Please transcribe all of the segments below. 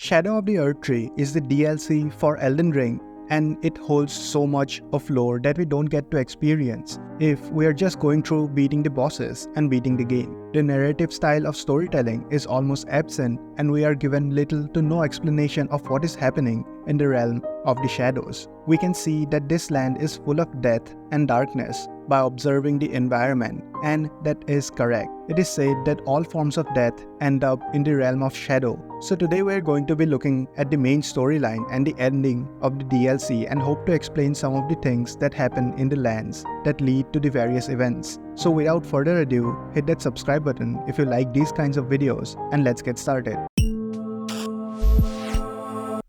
Shadow of the Erdtree is the DLC for Elden Ring, and it holds so much of lore that we don't get to experience if we are just going through beating the bosses and beating the game. The narrative style of storytelling is almost absent, and we are given little to no explanation of what is happening in the realm of the shadows. We can see that this land is full of death and darkness by observing the environment, and that is correct. It is said that all forms of death end up in the realm of shadow. So today we are going to be looking at the main storyline and the ending of the DLC, and hope to explain some of the things that happen in the lands that lead to the various events. So without further ado, hit that subscribe button if you like these kinds of videos, and let's get started.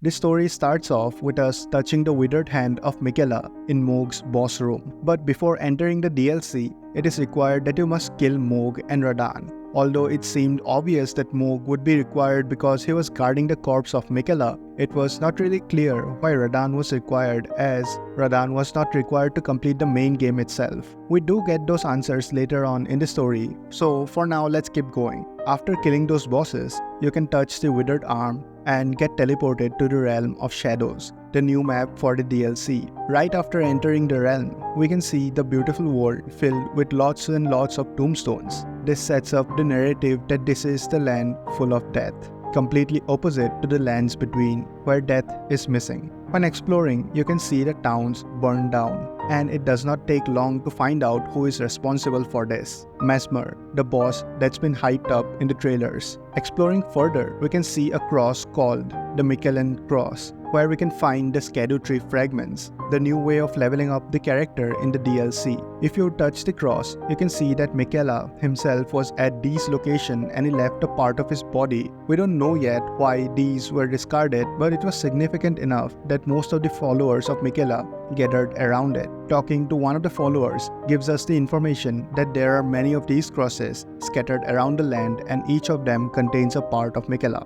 The story starts off with us touching the withered hand of Miquella in Mohg's boss room. But before entering the DLC, it is required that you must kill Mohg and Radahn. Although it seemed obvious that Mohg would be required because he was guarding the corpse of Miquella, it was not really clear why Radahn was required, as Radahn was not required to complete the main game itself. We do get those answers later on in the story, so for now let's keep going. After killing those bosses, you can touch the withered arm and get teleported to the realm of shadows, the new map for the DLC. Right after entering the realm, we can see the beautiful world filled with lots and lots of tombstones. This sets up the narrative that this is the land full of death, completely opposite to the lands between, where death is missing. When exploring, you can see the towns burned down, and it does not take long to find out who is responsible for this. Messmer, the boss that's been hyped up in the trailers. Exploring further, we can see a cross called the Miquellan Cross, where we can find the Erdtree fragments, the new way of leveling up the character in the DLC. If you touch the cross, you can see that Miquella himself was at Dee's location and he left a part of his body. We don't know yet why these were discarded, but it was significant enough that most of the followers of Miquella gathered around it. Talking to one of the followers gives us the information that there are many of these crosses scattered around the land, and each of them contains a part of Miquella.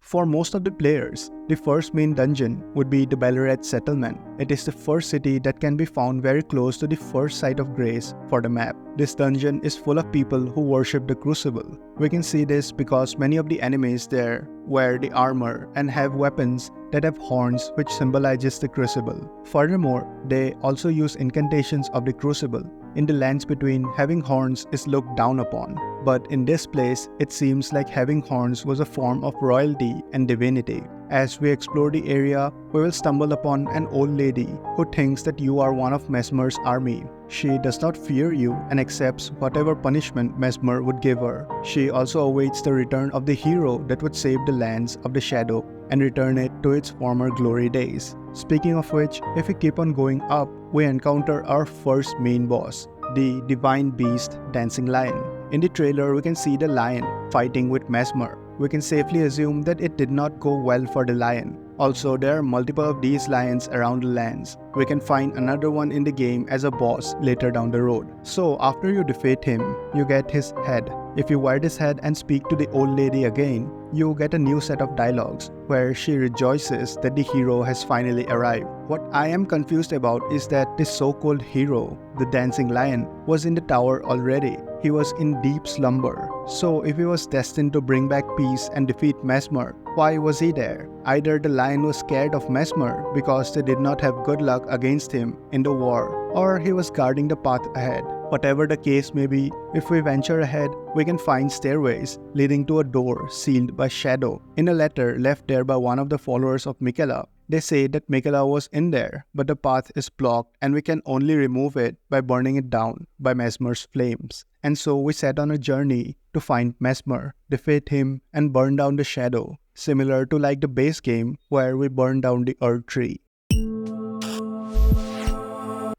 For most of the players, the first main dungeon would be the Bellered settlement. It is the first city that can be found very close to the first site of grace for the map. This dungeon is full of people who worship the crucible. We can see this because many of the enemies there wear the armor and have weapons that have horns, which symbolizes the crucible. Furthermore, they also use incantations of the crucible. In the lands between, having horns is looked down upon, but in this place, it seems like having horns was a form of royalty and divinity. As we explore the area, we will stumble upon an old lady who thinks that you are one of Messmer's army. She does not fear you and accepts whatever punishment Messmer would give her. She also awaits the return of the hero that would save the lands of the shadow and return it to its former glory days. Speaking of which, if we keep on going up, we encounter our first main boss, the divine beast Dancing Lion. In the trailer, we can see the lion fighting with Messmer. We can safely assume that it did not go well for the lion. Also, there are multiple of these lions around the lands. We can find another one in the game as a boss later down the road. So after you defeat him, you get his head. If you wear this head and speak to the old lady again, you get a new set of dialogues where she rejoices that the hero has finally arrived. What I am confused about is that this so-called hero, the Dancing Lion, was in the tower already. He was in deep slumber. So if he was destined to bring back peace and defeat Messmer, why was he there? Either the lion was scared of Messmer because they did not have good luck against him in the war, or he was guarding the path ahead. Whatever the case may be, if we venture ahead, we can find stairways leading to a door sealed by shadow. In a letter left there by one of the followers of Miquella, they say that Miquella was in there, but the path is blocked and we can only remove it by burning it down by Messmer's flames. And so we set on a journey to find Messmer, defeat him, and burn down the shadow, similar to like the base game where we burn down the Erdtree.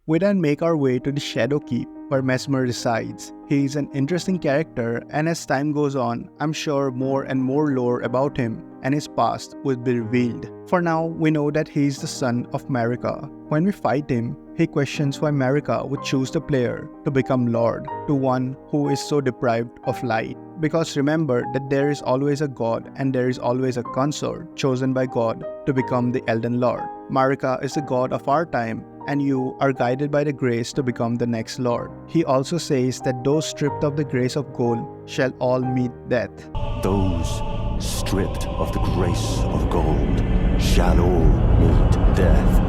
We then make our way to the Shadow Keep, where Messmer resides. He is an interesting character, and as time goes on, I'm sure more and more lore about him and his past will be revealed. For now, we know that he is the son of Marika. When we fight him, he questions why Marika would choose the player to become Lord, to one who is so deprived of light. Because remember that there is always a god and there is always a consort chosen by God to become the Elden Lord. Marika is the god of our time, and you are guided by the grace to become the next Lord. He also says that those stripped of the grace of gold shall all meet death. Those stripped of the grace of gold, shall all meet death.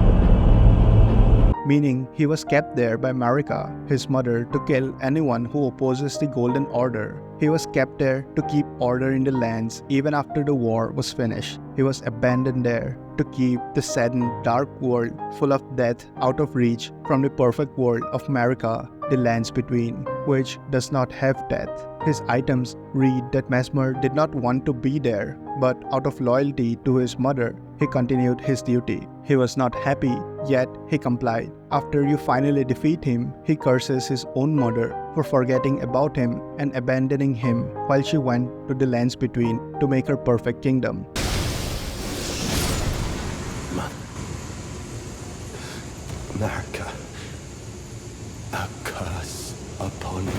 Meaning he was kept there by Marika, his mother, to kill anyone who opposes the Golden Order. He was kept there to keep order in the lands even after the war was finished. He was abandoned there to keep the saddened dark world full of death out of reach from the perfect world of Marika, the lands between, which does not have death. His items read that Mesmer did not want to be there, but out of loyalty to his mother, he continued his duty. He was not happy, yet he complied. After you finally defeat him, he curses his own mother for forgetting about him and abandoning him while she went to the lands between to make her perfect kingdom. Mother. Marika. A curse upon thee.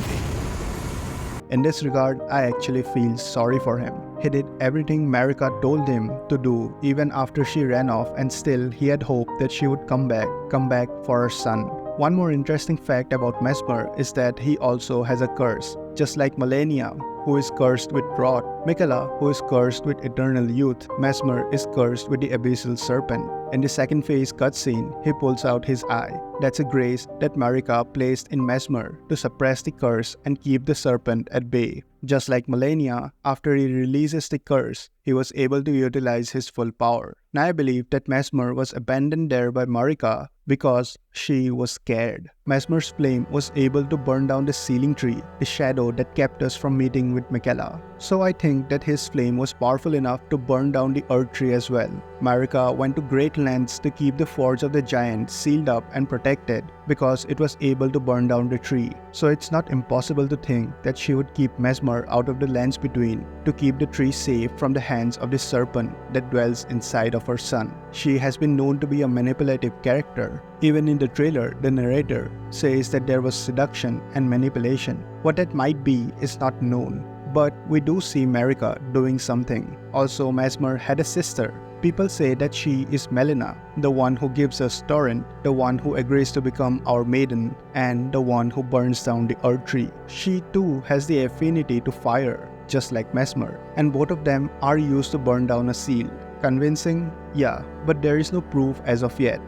In this regard, I actually feel sorry for him. He did everything Marika told him to do even after she ran off, and still he had hoped that she would come back for her son. One more interesting fact about Mesmer is that he also has a curse. Just like Malenia, who is cursed with rot, Miquella, who is cursed with eternal youth, Mesmer is cursed with the abyssal serpent. In the second phase cutscene, he pulls out his eye. That's a grace that Marika placed in Mesmer to suppress the curse and keep the serpent at bay. Just like Malenia, after he releases the curse, he was able to utilize his full power. Now I believe that Mesmer was abandoned there by Marika because she was scared. Mesmer's flame was able to burn down the sealing tree, the shadow that kept us from meeting with Miquella. So I think that his flame was powerful enough to burn down the Erdtree as well. Marika went to great lengths to keep the Forge of the Giant sealed up and protected because it was able to burn down the tree. So it's not impossible to think that she would keep Mesmer out of the lands between to keep the tree safe from the hands of the serpent that dwells inside of her son. She has been known to be a manipulative character. Even in the trailer, the narrator says that there was seduction and manipulation. What that might be is not known, but we do see Marika doing something. Also, Mesmer had a sister. People say that she is Melina, the one who gives us Torrent, the one who agrees to become our maiden, and the one who burns down the Erdtree. She too has the affinity to fire, just like Mesmer, and both of them are used to burn down a seal. Convincing? Yeah, but there is no proof as of yet.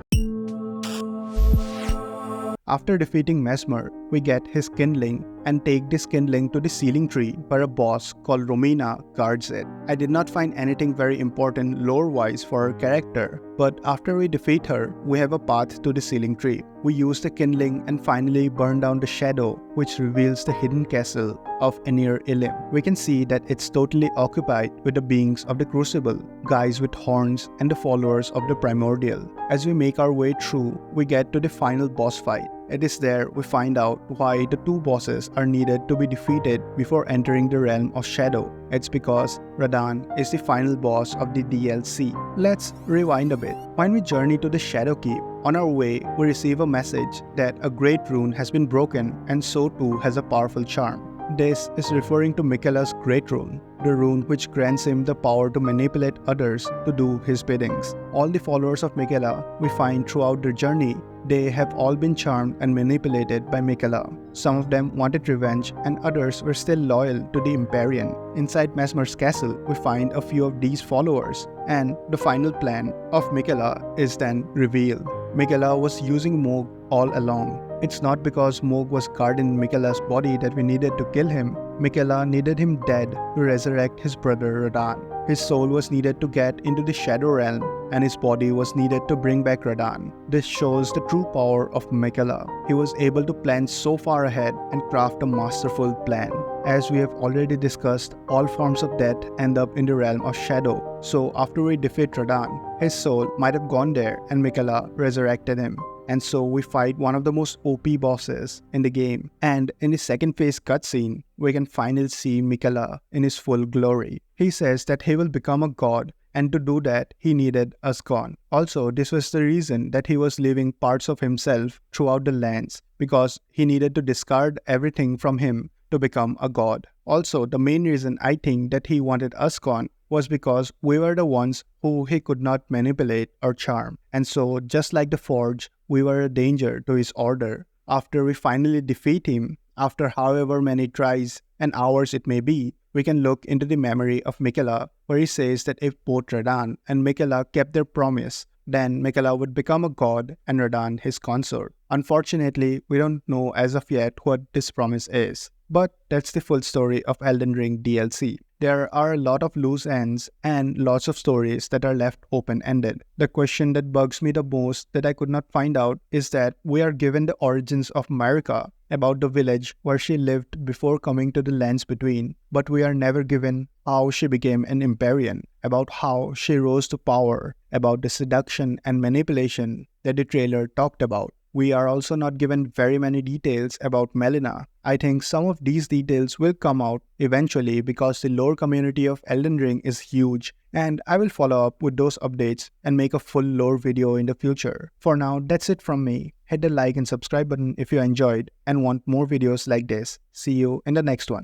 After defeating Mesmer, we get his kindling and take this kindling to the sealing tree where a boss called Romina guards it. I did not find anything very important lore-wise for her character, but after we defeat her, we have a path to the sealing tree. We use the kindling and finally burn down the shadow, which reveals the hidden castle of Anir Ilim. We can see that it's totally occupied with the beings of the Crucible, guys with horns and the followers of the Primordial. As we make our way through, we get to the final boss fight. It is there we find out why the two bosses are needed to be defeated before entering the realm of Shadow. It's because Radahn is the final boss of the DLC. Let's rewind a bit. When we journey to the Shadow Keep, on our way we receive a message that a great rune has been broken and so too has a powerful charm. This is referring to Miquella's Great Rune, the rune which grants him the power to manipulate others to do his biddings. All the followers of Miquella we find throughout their journey, they have all been charmed and manipulated by Miquella. Some of them wanted revenge and others were still loyal to the Empyrean. Inside Mesmer's castle, we find a few of these followers, and the final plan of Miquella is then revealed. Miquella was using Mohg all along. It's not because Mohg was guarding Miquella's body that we needed to kill him. Miquella needed him dead to resurrect his brother Radahn. His soul was needed to get into the Shadow Realm, and his body was needed to bring back Radahn. This shows the true power of Miquella. He was able to plan so far ahead and craft a masterful plan. As we have already discussed, all forms of death end up in the realm of Shadow. So after we defeat Radahn, his soul might have gone there and Miquella resurrected him. And so we fight one of the most OP bosses in the game. And in the second phase cutscene, we can finally see Miquella in his full glory. He says that he will become a god, and to do that, he needed Ascon. Also, this was the reason that he was leaving parts of himself throughout the lands, because he needed to discard everything from him to become a god. Also, the main reason I think that he wanted Ascon was because we were the ones who he could not manipulate or charm. And so, just like the Forge, we were a danger to his order. After we finally defeat him, After however many tries and hours it may be, we can look into the memory of Miquella, where he says that if both Radahn and Miquella kept their promise, then Miquella would become a god and Radahn his consort. Unfortunately, we don't know as of yet what this promise is. But that's the full story of Elden Ring DLC. There are a lot of loose ends and lots of stories that are left open-ended. The question that bugs me the most that I could not find out is that we are given the origins of Marika, about the village where she lived before coming to the lands between, but we are never given how she became an Empyrean, about how she rose to power, about the seduction and manipulation that the trailer talked about. We are also not given very many details about Melina. I think some of these details will come out eventually because the lore community of Elden Ring is huge, and I will follow up with those updates and make a full lore video in the future. For now, that's it from me. Hit the like and subscribe button if you enjoyed and want more videos like this. See you in the next one.